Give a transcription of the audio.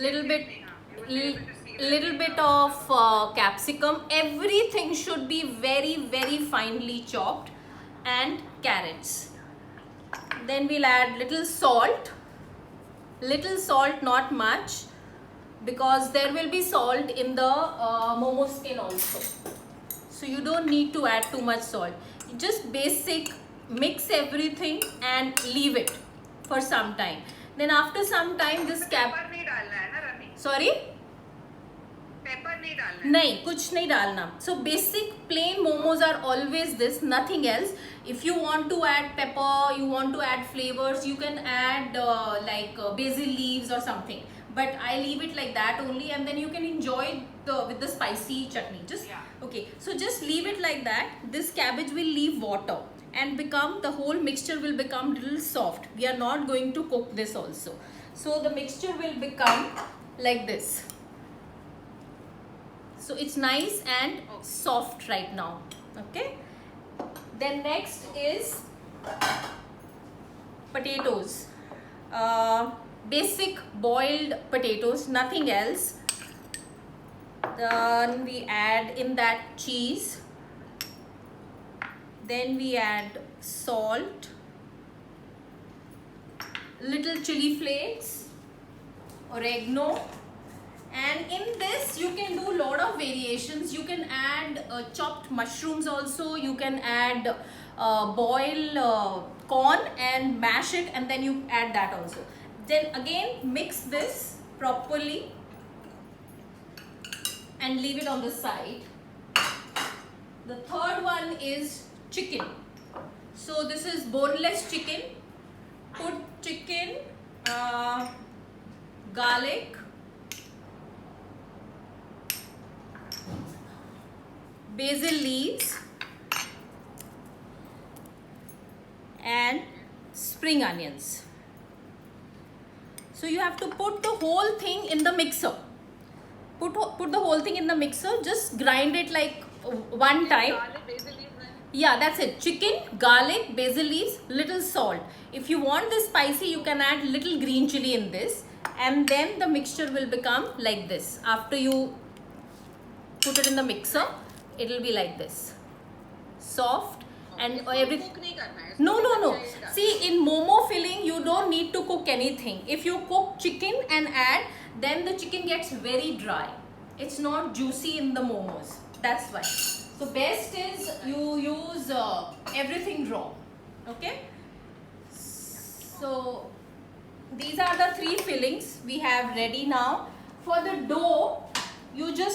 little bit little bit of capsicum. Everything should be very finely chopped, and carrots. Then we'll add little salt, not much, because there will be salt in the momo skin also, so you don't need to add too much salt. Just basic, mix everything and leave it for some time. Then after some time this paper नहीं डालना है ना rummy? sorry, paper नहीं डालना है? नहीं, कुछ नहीं डालना. So basic plain momos are always this, nothing else. If you want to add pepper, you want to add flavors, you can add basil leaves or something. But I leave it like that only, and then you can enjoy with the spicy chutney. Just okay. So just leave it like that. This cabbage will leave water and the whole mixture will become little soft. We are not going to cook this also. So the mixture will become like this. So it's nice and soft right now. Okay. Then next is potatoes. Basic boiled potatoes, nothing else. Then we add in that cheese. Then we add salt, little chili flakes, oregano, and in this you can do a lot of variations. You can add chopped mushrooms also. You can add boil corn and mash it, and then you add that also. Then again mix this properly and leave it on the side. The third one is chicken. So this is boneless chicken. Put chicken, garlic, basil leaves, and spring onions. So you have to put the whole thing in the mixer. Put the whole thing in the mixer. Just grind it like one time. Garlic, basil leaves. Yeah, that's it. Chicken, garlic, basil leaves, little salt. If you want this spicy, you can add little green chili in this, and then the mixture will become like this. After you put it in the mixer, it will be like this, soft. And everything. Cook नहीं करना है. No. See, in momo filling, you don't need to cook anything. If you cook chicken and add, then the chicken gets very dry. It's not juicy in the momos. That's why. So best is you use everything raw. Okay. So these are the three fillings we have ready now. For the dough,